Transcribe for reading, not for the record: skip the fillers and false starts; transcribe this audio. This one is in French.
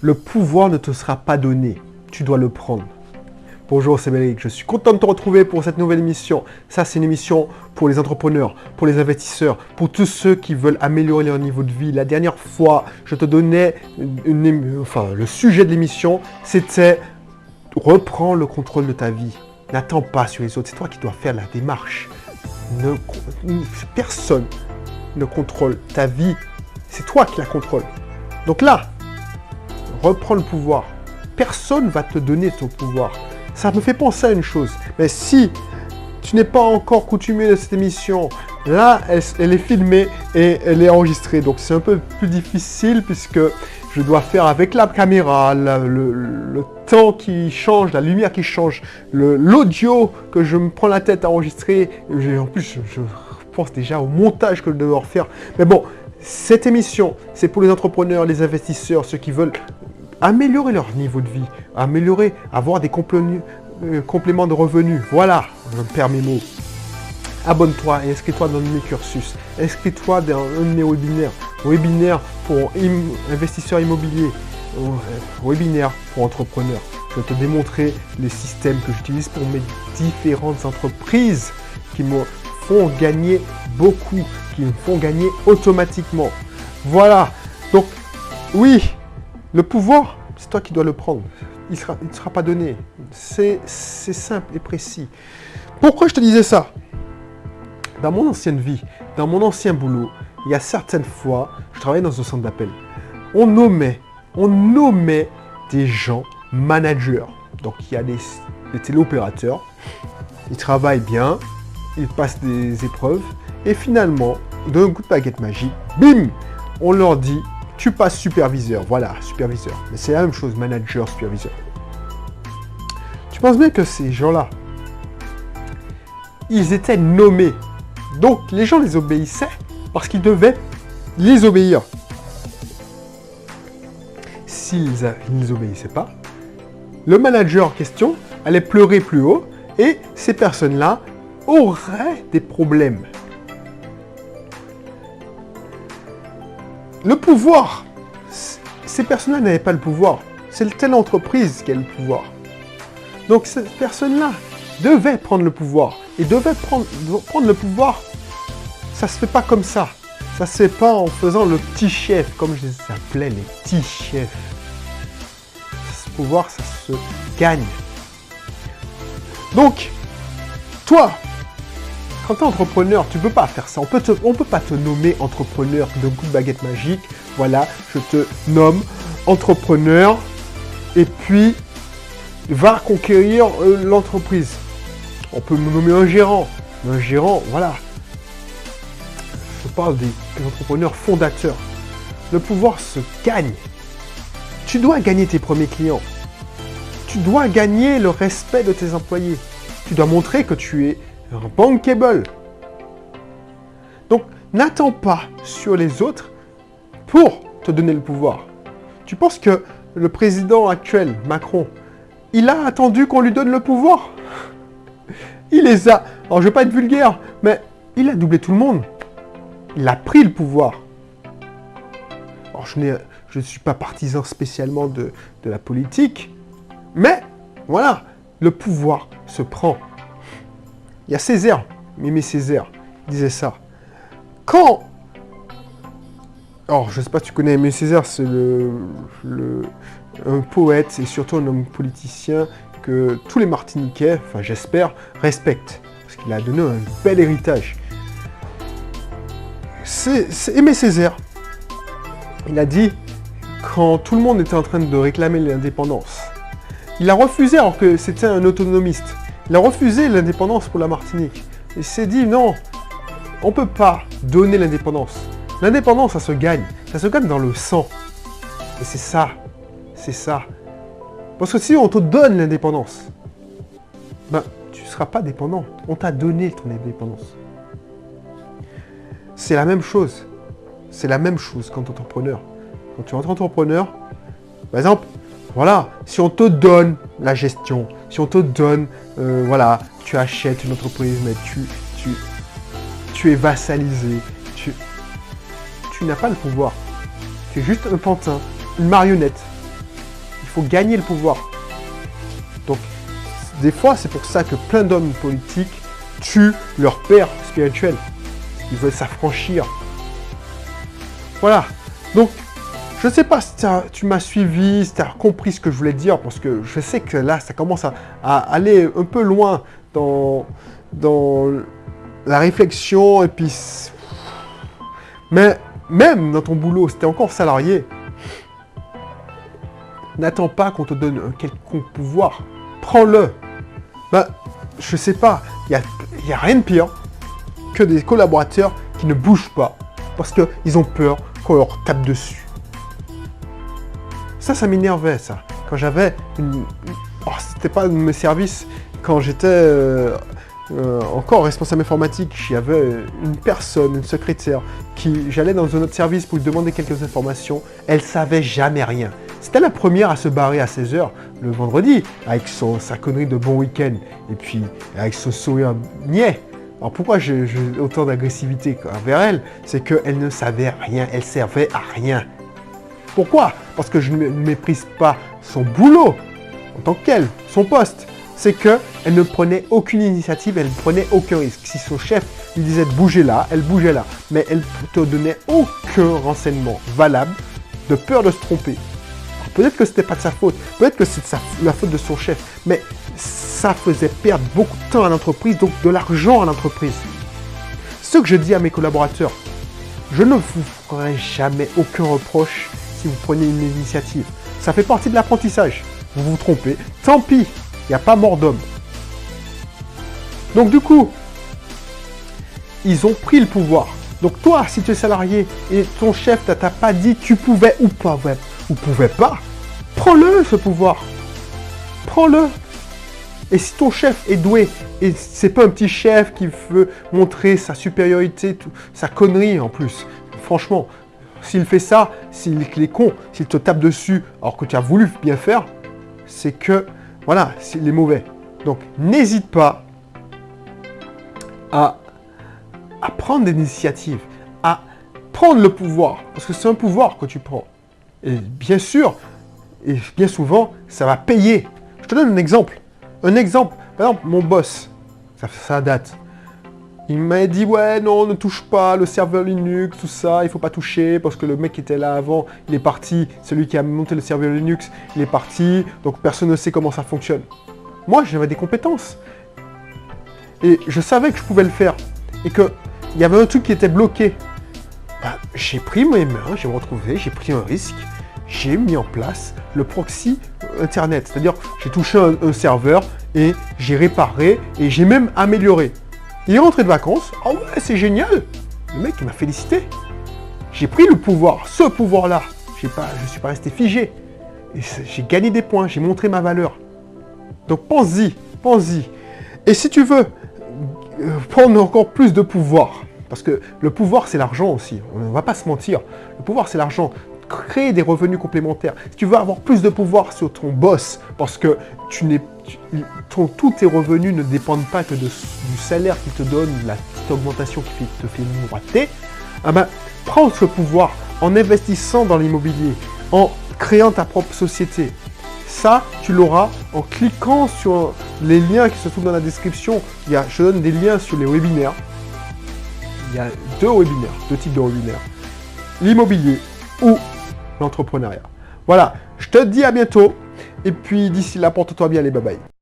Le pouvoir ne te sera pas donné. Tu dois le prendre. Bonjour, c'est Belric. Je suis content de te retrouver pour cette nouvelle émission. Ça, c'est une émission pour les entrepreneurs, pour les investisseurs, pour tous ceux qui veulent améliorer leur niveau de vie. La dernière fois, je te donnais le sujet de l'émission, c'était reprends le contrôle de ta vie. N'attends pas sur les autres. C'est toi qui dois faire la démarche. Personne ne contrôle ta vie. C'est toi qui la contrôle. Donc là, reprends le pouvoir. Personne ne va te donner ton pouvoir. Ça me fait penser à une chose. Mais si tu n'es pas encore coutumier de cette émission, là, elle est filmée et elle est enregistrée. Donc c'est un peu plus difficile puisque je dois faire avec la caméra, le temps qui change, la lumière qui change, l'audio que je me prends la tête à enregistrer. En plus, je pense déjà au montage que je dois refaire. Mais bon, cette émission, c'est pour les entrepreneurs, les investisseurs, ceux qui veulent améliorer leur niveau de vie, avoir des compléments de revenus. Voilà, je me perds mes mots. Abonne-toi et inscris-toi dans mes cursus. Inscris-toi dans un de mes webinaires pour investisseurs immobiliers, webinaire pour entrepreneurs. Je vais te démontrer les systèmes que j'utilise pour mes différentes entreprises qui me font gagner beaucoup, qui me font gagner automatiquement. Voilà, donc oui, le pouvoir, c'est toi qui dois le prendre. Il ne sera pas donné. C'est simple et précis. Pourquoi je te disais ça? Dans mon ancienne vie, dans mon ancien boulot, il y a certaines fois, je travaillais dans un centre d'appel. On nommait des gens managers. Donc il y a des téléopérateurs, ils travaillent bien, ils passent des épreuves, et finalement, d'un coup de baguette magique, bim, on leur dit tu passes superviseur, voilà, superviseur. Mais c'est la même chose, manager, superviseur. Tu penses bien que ces gens-là, ils étaient nommés. Donc, les gens les obéissaient parce qu'ils devaient les obéir. S'ils ne les obéissaient pas, le manager en question allait pleurer plus haut et ces personnes-là auraient des problèmes. Le pouvoir, ces personnes-là n'avaient pas le pouvoir. C'est telle entreprise qui a le pouvoir. Donc ces personnes-là devaient prendre le pouvoir. Et devaient prendre le pouvoir, ça se fait pas comme ça. Ça se fait pas en faisant le petit chef, comme je les appelais, les petits chefs. Ce pouvoir, ça se gagne. Donc, toi, quand tu es entrepreneur, tu ne peux pas faire ça. On peut pas te nommer entrepreneur d'un coup de baguette magique. Voilà, je te nomme entrepreneur et puis va conquérir l'entreprise. On peut me nommer un gérant. Un gérant, voilà. Je parle des entrepreneurs fondateurs. Le pouvoir se gagne. Tu dois gagner tes premiers clients. Tu dois gagner le respect de tes employés. Tu dois montrer que tu es bankable. Donc, n'attends pas sur les autres pour te donner le pouvoir. Tu penses que le président actuel, Macron, il a attendu qu'on lui donne le pouvoir? Il les a... Alors, je ne veux pas être vulgaire, mais il a doublé tout le monde. Il a pris le pouvoir. Alors, je ne suis pas partisan spécialement de la politique, mais voilà, le pouvoir se prend. Il y a Césaire, Aimé Césaire, il disait ça. Quand... Alors, je ne sais pas si tu connais Aimé Césaire, c'est un poète et surtout un homme politicien que tous les Martiniquais, enfin j'espère, respectent. Parce qu'il a donné un bel héritage. C'est Aimé Césaire. Il a dit, quand tout le monde était en train de réclamer l'indépendance, il a refusé alors que c'était un autonomiste. Il a refusé l'indépendance pour la Martinique. Il s'est dit, non, on ne peut pas donner l'indépendance. L'indépendance, ça se gagne. Ça se gagne dans le sang. Et c'est ça. C'est ça. Parce que si on te donne l'indépendance, ben, tu ne seras pas dépendant. On t'a donné ton indépendance. C'est la même chose. C'est la même chose quand tu es entrepreneur. Quand tu es entrepreneur, par exemple, voilà, si on te donne la gestion, si on te donne, voilà, tu achètes une entreprise, mais tu es vassalisé, tu n'as pas le pouvoir. Tu es juste un pantin, une marionnette. faut gagner le pouvoir. Donc, des fois, c'est pour ça que plein d'hommes politiques tuent leur père spirituel. Ils veulent s'affranchir. Voilà. Donc, je ne sais pas si tu m'as suivi, si tu as compris ce que je voulais dire, parce que je sais que là, ça commence à aller un peu loin dans la réflexion, et puis... Mais même dans ton boulot, si tu es encore salarié, n'attends pas qu'on te donne un quelconque pouvoir. Prends-le. Ben, je sais pas, il y a rien de pire que des collaborateurs qui ne bougent pas parce qu'ils ont peur qu'on leur tape dessus. Ça m'énervait, ça. Quand j'avais une... Oh, c'était pas de mes services. Quand j'étais encore responsable informatique, j'avais une personne, une secrétaire, j'allais dans un autre service pour lui demander quelques informations. Elle savait jamais rien. C'était la première à se barrer à 16h le vendredi, avec sa connerie de bon week-end, et puis avec son sourire niais. Alors pourquoi j'ai autant d'agressivité envers elle? C'est qu'elle ne savait rien, elle servait à rien. Pourquoi? Parce que je ne méprise pas son boulot en tant que tel, son poste. C'est qu'elle ne prenait aucune initiative, elle ne prenait aucun risque. Si son chef lui disait de bouger là, elle bougeait là. Mais elle ne te donnait aucun renseignement valable, de peur de se tromper. Peut-être que ce n'était pas de sa faute, peut-être que c'est la faute de son chef, mais ça faisait perdre beaucoup de temps à l'entreprise, donc de l'argent à l'entreprise. Ce que je dis à mes collaborateurs, je ne vous ferai jamais aucun reproche si vous prenez une initiative. Ça fait partie de l'apprentissage. Vous vous trompez, tant pis, il n'y a pas mort d'homme. Donc du coup, ils ont pris le pouvoir. Donc toi, si tu es salarié et ton chef ne t'a pas dit tu pouvais ou pas, ou pouvais pas, prends-le ce pouvoir. Prends-le. Et si ton chef est doué, et c'est pas un petit chef qui veut montrer sa supériorité, sa connerie en plus, franchement, s'il fait ça, s'il est con, s'il te tape dessus alors que tu as voulu bien faire, c'est que, voilà, il est mauvais. Donc, n'hésite pas à prendre des initiatives, à prendre le pouvoir, parce que c'est un pouvoir que tu prends. Et bien sûr, et bien souvent, ça va payer. Je te donne un exemple. Un exemple, par exemple, mon boss, ça date. Il m'a dit, ouais, non, ne touche pas le serveur Linux, tout ça, il faut pas toucher, parce que le mec qui était là avant, il est parti, celui qui a monté le serveur Linux, il est parti, donc personne ne sait comment ça fonctionne. Moi, j'avais des compétences. Et je savais que je pouvais le faire. Et qu'il y avait un truc qui était bloqué. Ben, j'ai pris mes mains, j'ai retrouvé, j'ai pris un risque, j'ai mis en place le proxy Internet. C'est-à-dire, j'ai touché un serveur et j'ai réparé et j'ai même amélioré. Il est rentré de vacances. Oh ouais, c'est génial. Le mec, il m'a félicité. J'ai pris le pouvoir, ce pouvoir-là. Je ne suis pas resté figé. Et j'ai gagné des points, j'ai montré ma valeur. Donc pense-y, pense-y. Et si tu veux prendre encore plus de pouvoir, parce que le pouvoir, c'est l'argent aussi. On ne va pas se mentir. Le pouvoir, c'est l'argent. Créer des revenus complémentaires. Si tu veux avoir plus de pouvoir sur ton boss, parce que tous tes revenus ne dépendent pas que du salaire qu'il te donne, de la petite augmentation qui te fait miroiter, ah ben, prends ce pouvoir en investissant dans l'immobilier, en créant ta propre société. Ça, tu l'auras en cliquant sur les liens qui se trouvent dans la description. Je donne des liens sur les webinaires. Il y a deux types de webinaires. L'immobilier ou l'entrepreneuriat. Voilà, je te dis à bientôt. Et puis d'ici là, porte-toi bien, les bye bye.